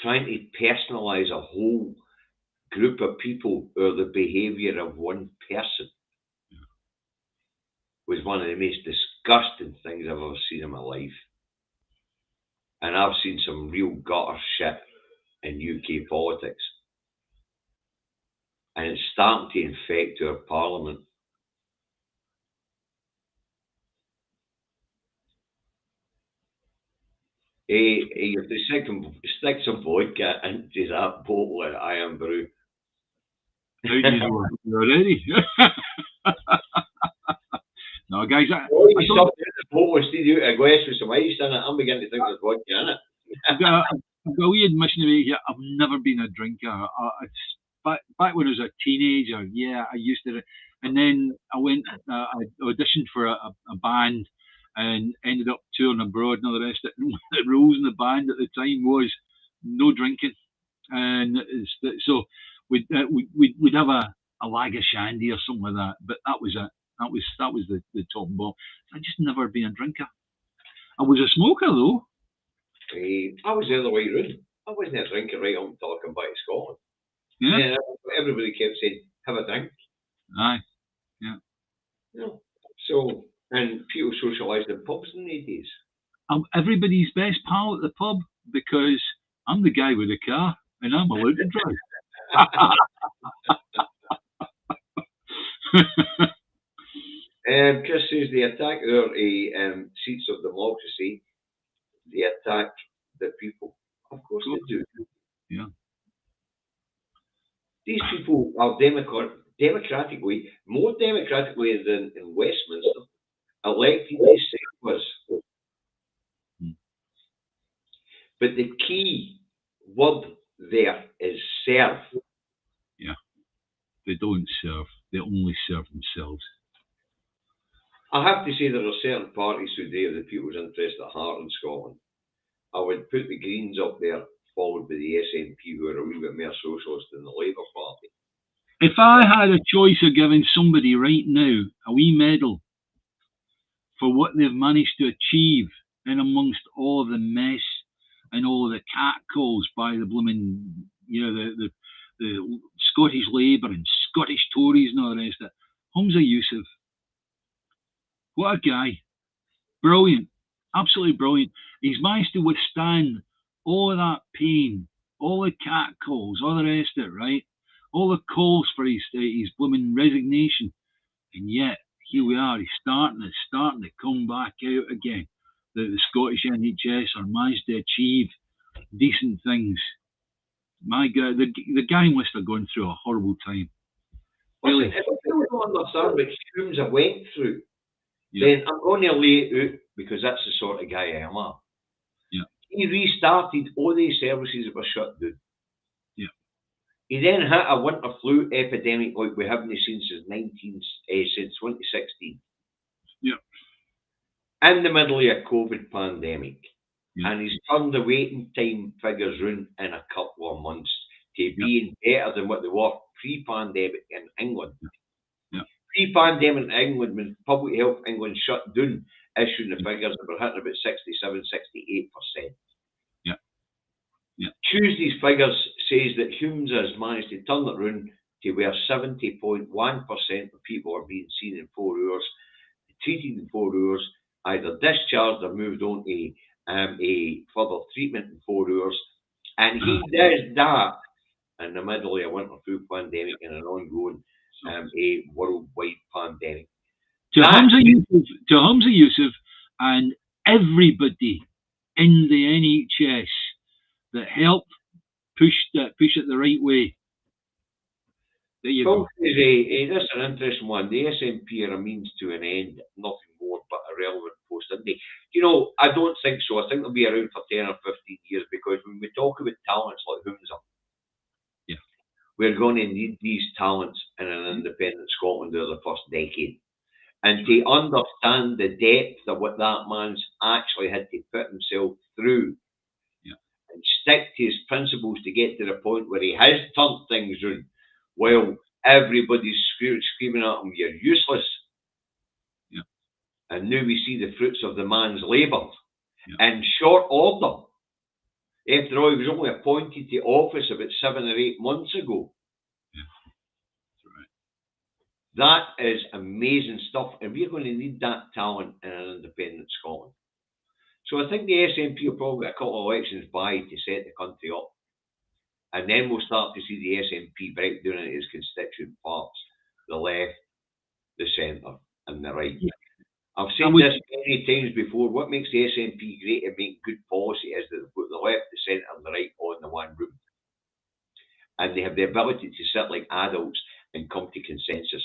Trying to personalise a whole group of people or the behaviour of one person was one of the most disgusting things I've ever seen in my life. And I've seen some real gutter shit in UK politics. And it's starting to infect our parliament. You have to stick some vodka into that bottle of Iron Brew. How do you know already? No, guys, I don't... the bottle instead out of a glass with some ice in it. I'm beginning to think there's vodka in it. I've got a wee admission to make here. I've never been a drinker. Back when I was a teenager, I used to. And then I auditioned for a band and ended up touring abroad and all the rest of it. And one of the rules in the band at the time was no drinking. And so we'd have a lager shandy or something like that. But that was it. That was the top and bottom. I just never been a drinker. I was a smoker though. I was the other way around. I wasn't a drinker right up until I came back to Scotland. Yeah. Everybody kept saying, have a drink. Aye. Yeah. No. So, and people socialised in pubs in the days. I'm everybody's best pal at the pub because I'm the guy with the car and I'm allowed to drive. Chris says they attack our seats of democracy. They attack the people. Of course they do. Yeah. These people are democratically, more democratically than in Westminster, elected to serve us. But the key word there is serve. Yeah. They don't serve. They only serve themselves. I have to say there are certain parties today of the people's interest at heart in Scotland. I would put the Greens up there, followed by the SNP, who are a wee bit more socialist than the Labour Party. If I had a choice of giving somebody right now a wee medal for what they've managed to achieve in amongst all the mess and all the catcalls by the blooming, the Scottish Labour and Scottish Tories and all the rest of it, Humza Yousaf. What a guy. Brilliant. Absolutely brilliant. He's managed to withstand all of that pain, all the catcalls, all the rest of it, right? All the calls for his blooming resignation. And yet, here we are, he's starting to come back out again. The Scottish NHS are managed to achieve decent things. My God, the guy must have gone through a horrible time. Listen, if people don't understand what Humza went through, then I'm going to lay it out because that's the sort of guy I am. Yeah. He restarted all these services that were shut down. Yeah. He then hit a winter flu epidemic like we haven't seen since 2016. Yeah. In the middle of a COVID pandemic. Yeah. And he's turned the waiting time figures round in a couple of months to being better than what they were pre-pandemic in England. Yeah. Pre-pandemic in England, when Public Health England shut down, issuing the figures that were hitting about 67, 68%. Yeah. Yeah. Tuesday's figures says that Humza has managed to turn it around to where 70.1% of people are being seen in 4 hours, treated in 4 hours, either discharged or moved on to a further treatment in 4 hours. And he does that in the middle of a winter flu pandemic and an ongoing a worldwide pandemic. To Humza Yousaf and everybody in the NHS that help push it the right way. There you go. That's an interesting one. The SNP are a means to an end, nothing more but a relevant post, aren't they? You know, I don't think so. I think they'll be around for 10 or 15 years, because when we talk about talents like Humza, we're going to need these talents in an independent Scotland over the first decade. And to understand the depth of what that man's actually had to put himself through and stick to his principles to get to the point where he has turned things round, while everybody's screaming at him, "You're useless." And now we see the fruits of the man's labour in short order. After all, he was only appointed to office about 7 or 8 months ago. That is amazing stuff, and we're going to need that talent in an independent Scotland. So I think the SNP will probably get a couple of elections by to set the country up. And then we'll start to see the SNP break down into its constituent parts: the left, the centre, and the right. I've said this many times before. What makes the SNP great and make good policy is that they put the left, the centre, and the right all in the one room. And they have the ability to sit like adults and come to consensus.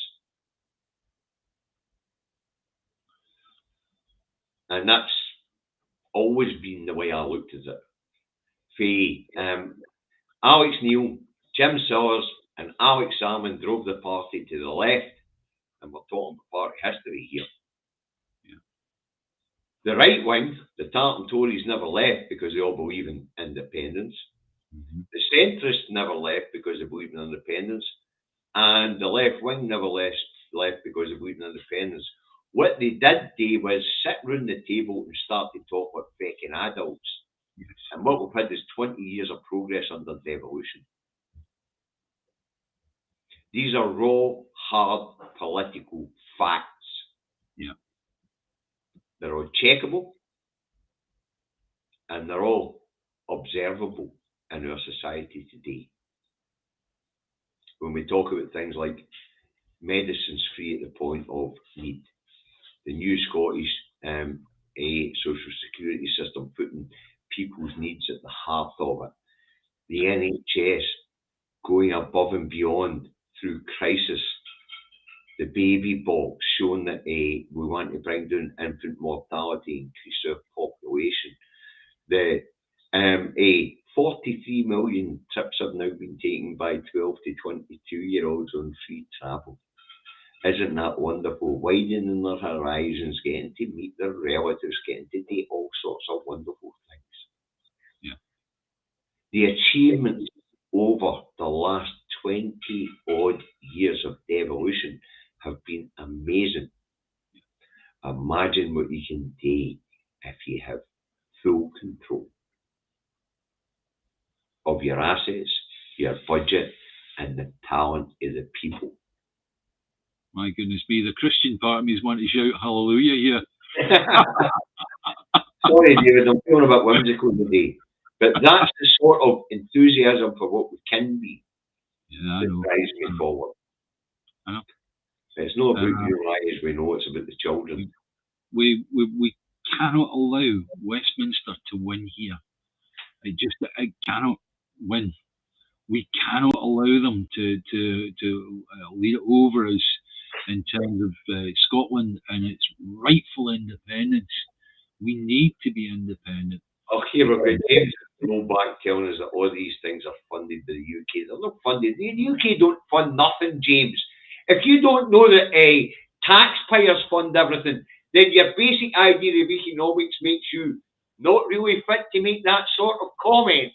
And that's always been the way I looked at it. Alex Neil, Jim Sellers, and Alex Salmon drove the party to the left, and we're talking about party history here. The right wing, the Tartan Tories, never left because they all believe in independence. The centrists never left because they believe in independence. And the left wing never left because they believe in independence. What they did do was sit round the table and start to talk like fecking adults. And what we've had is 20 years of progress under devolution. These are raw, hard political facts. They're all checkable, and they're all observable in our society today. When we talk about things like medicines free at the point of need, the new Scottish social security system putting people's needs at the heart of it, the NHS going above and beyond through crisis, the baby box showing that we want to bring down infant mortality, increase our population. The 43 million trips have now been taken by 12 to 22-year-olds on free travel. Isn't that wonderful? Widening their horizons, getting to meet their relatives, getting to do all sorts of wonderful things. The achievements over the last 20-odd years of devolution have been amazing. Imagine what you can do if you have full control of your assets, your budget, and the talent of the people. My goodness me, the Christian part of me is wanting to shout hallelujah here. Sorry, David, I'm feeling a bit whimsical today. But that's the sort of enthusiasm for what we can be that drives me forward. I know. It's not about your lives, we know, it's about the children. We cannot allow Westminster to win here. It cannot win. We cannot allow them to lead it over us in terms of Scotland and its rightful independence. We need to be independent. Okay, we've got James back telling us that all these things are funded by the UK. They're not funded. The UK don't fund nothing, James. If you don't know that taxpayers fund everything, then your basic idea of economics makes you not really fit to make that sort of comment.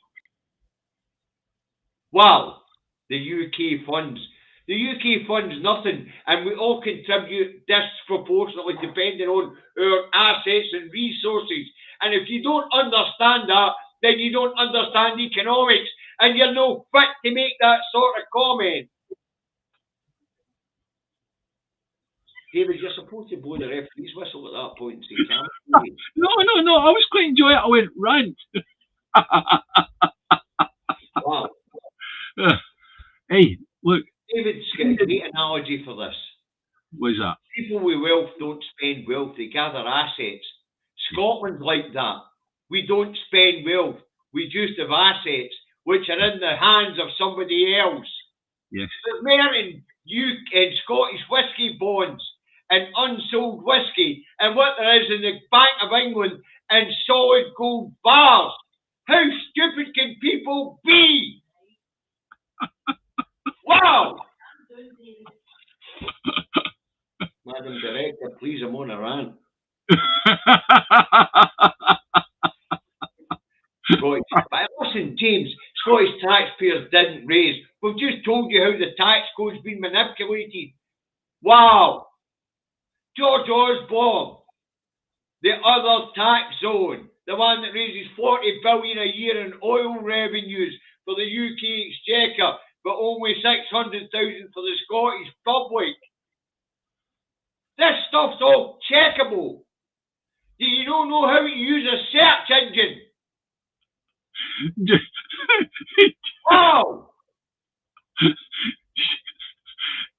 Well, the UK funds. The UK funds nothing, and we all contribute disproportionately depending on our assets and resources. And if you don't understand that, then you don't understand economics, and you're no fit to make that sort of comment. David, you're supposed to blow the referee's whistle at that point and say, No, I was quite enjoying it. I went, rant. Wow. Hey, look. David's got a great analogy for this. What's that? People with wealth don't spend wealth, they gather assets. Scotland's like that. we don't spend wealth. We just have assets which are in the hands of somebody else. Yes. There's more in Scottish whisky bonds and unsold whisky and what there is in the Bank of England and solid gold bars. How stupid can people be? Wow! Madam Director, please, I'm on a rant. But listen, James, Scottish taxpayers didn't raise. We've just told you how the tax code's been manipulated. Wow! George Osborne, the other tax zone, the one that raises 40 billion a year in oil revenues for the UK Exchequer, but only 600,000 for the Scottish public. This stuff's all checkable. Do you don't know how to use a search engine? Wow!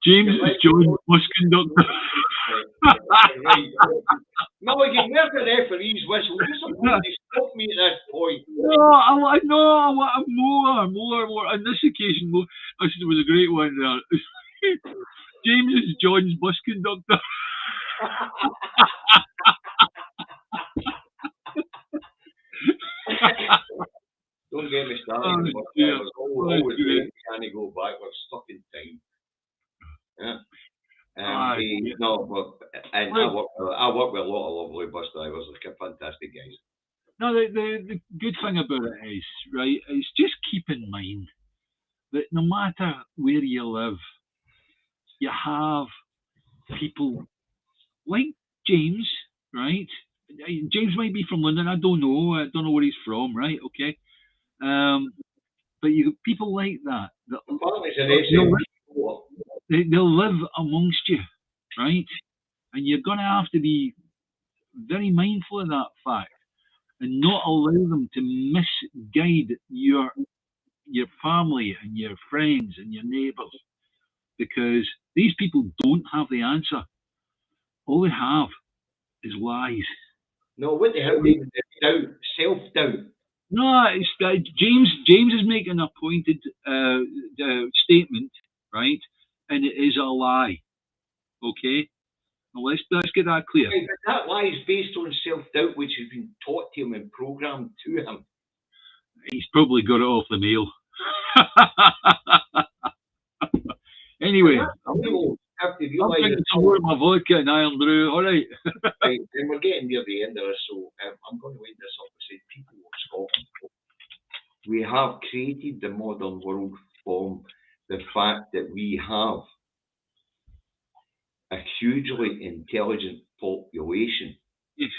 James is joined bus conductor. Mulligan, where's the referee's whistle? You're supposed to stop me at this point. No, I want more. On this occasion, more. This was a great one there. James is John's bus conductor. Don't get me started. Always can't go back. We're stuck in time. Yeah. No, but I work with a lot of lovely bus drivers. They're fantastic guys. No, the good thing about it is, right, is just keep in mind that no matter where you live, you have people like James, right? James might be from London. I don't know. I don't know where he's from, right? Okay. But you people like that. They'll live amongst you, right? And you're going to have to be very mindful of that fact and not allow them to misguide your family and your friends and your neighbours, because these people don't have the answer. All they have is lies. No, what the hell? Doubt, self-doubt. No, it's James is making a pointed statement, right? And it is a lie. Okay? Now let's get that clear. Right, but that lie is based on self-doubt, which has been taught to him and programmed to him. He's probably got it off the mail. Anyway, I'm drinking some more of my vodka and Iron Brew. All right. Right, and we're getting near the end of this, so I'm going to wind this up and say, people of Scotland, we have created the modern world from the fact that we have a hugely intelligent population. Yes,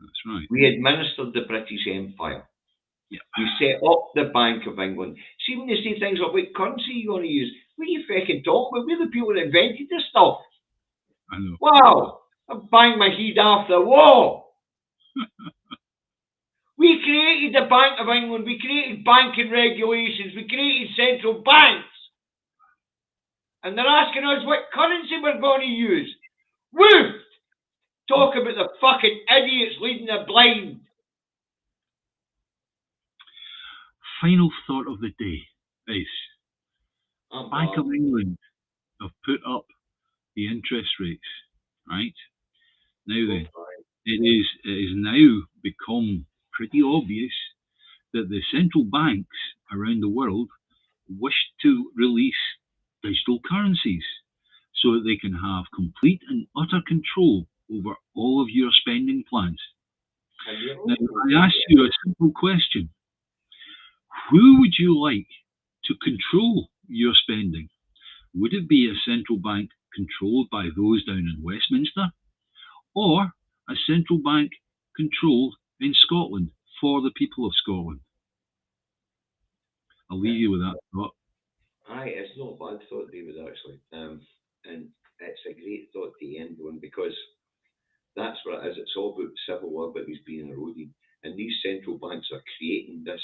that's right. We administered the British Empire. Yeah. We set up the Bank of England. See, when they say things like, what currency you want to use? What are you fucking talking about? We're the people that invented this stuff. I know. Wow! I banged my head off the wall. We created the Bank of England. We created banking regulations. We created central banks. And they're asking us what currency we're going to use. Woo! Talk about the fucking idiots leading the blind. Final thought of the day is Bank of England have put up the interest rates, right? Now then, it is now become pretty obvious that the central banks around the world wish to release digital currencies so that they can have complete and utter control over all of your spending plans. Now, I ask you a simple question. Who would you like to control your spending? Would it be a central bank controlled by those down in Westminster, or a central bank controlled in Scotland for the people of Scotland? I'll leave you with that thought. Aye, it's not a bad thought, David, actually. And it's a great thought to end on, because that's what it is. It's all about civil liberties being eroded. And these central banks are creating this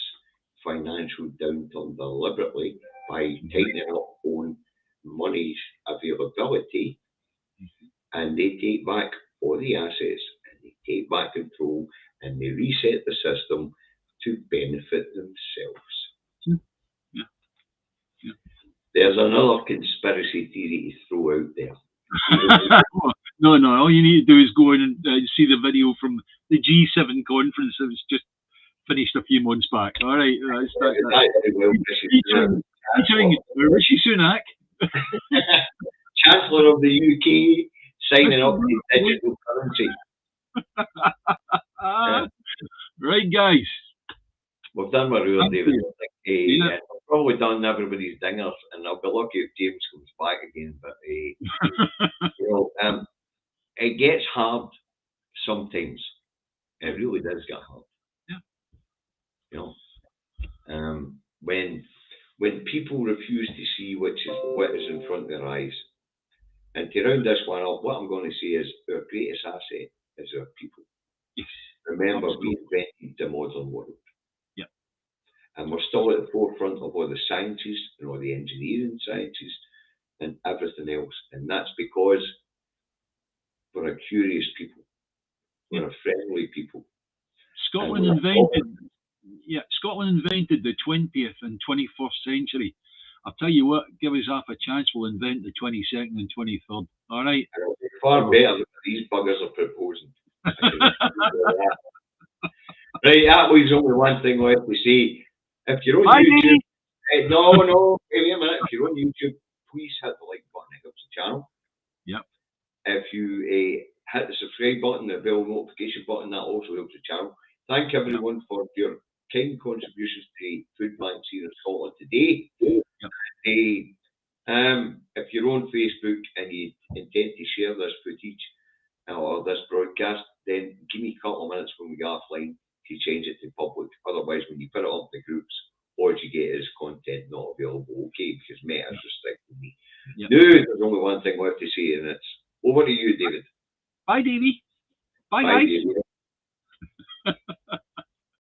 financial downturn deliberately by tightening up on money's availability, and they take back all the assets and they take back control, and they reset the system to benefit themselves. Yeah. Yeah. There's another conspiracy theory to throw out there. No, all you need to do is go in and see the video from the G7 conference that was just finished a few months back. All right, featuring Rishi Sunak, Chancellor of the UK, signing up to digital currency. Right, guys. We've done what we were, David. I've probably done everybody's dingers, and I'll be lucky if James comes back again. But it gets hard sometimes. It really does get hard. Yeah. When people refuse to see what is in front of their eyes. And to round this one up, what I'm going to say is our greatest asset is our people. Yes. Remember, we invented the modern world. Yeah. And we're still at the forefront of all the sciences and all the engineering sciences and everything else. And that's because we're a curious people. We're a friendly people. Scotland invented the 20th and 21st century. I'll tell you what, give us half a chance, we'll invent the 22nd and 23rd. All right? It'll be far better than these buggers are proposing. Right, that leaves only one thing left to say. If you're on YouTube, wait a minute. If you're on YouTube, please hit the like button, it helps the channel. Yep. If you hit the subscribe button, the bell notification button, that also helps the channel. Thank everyone for your kind contributions to food banks here in Scotland today. Yep. If you're on Facebook and you intend to share this footage or this broadcast, then give me a couple of minutes when we go offline to change it to public. Otherwise, when you put it up the groups, all you get is content not available, okay, because Meta's restricting me. Yep. No, there's only one thing left to say, and it's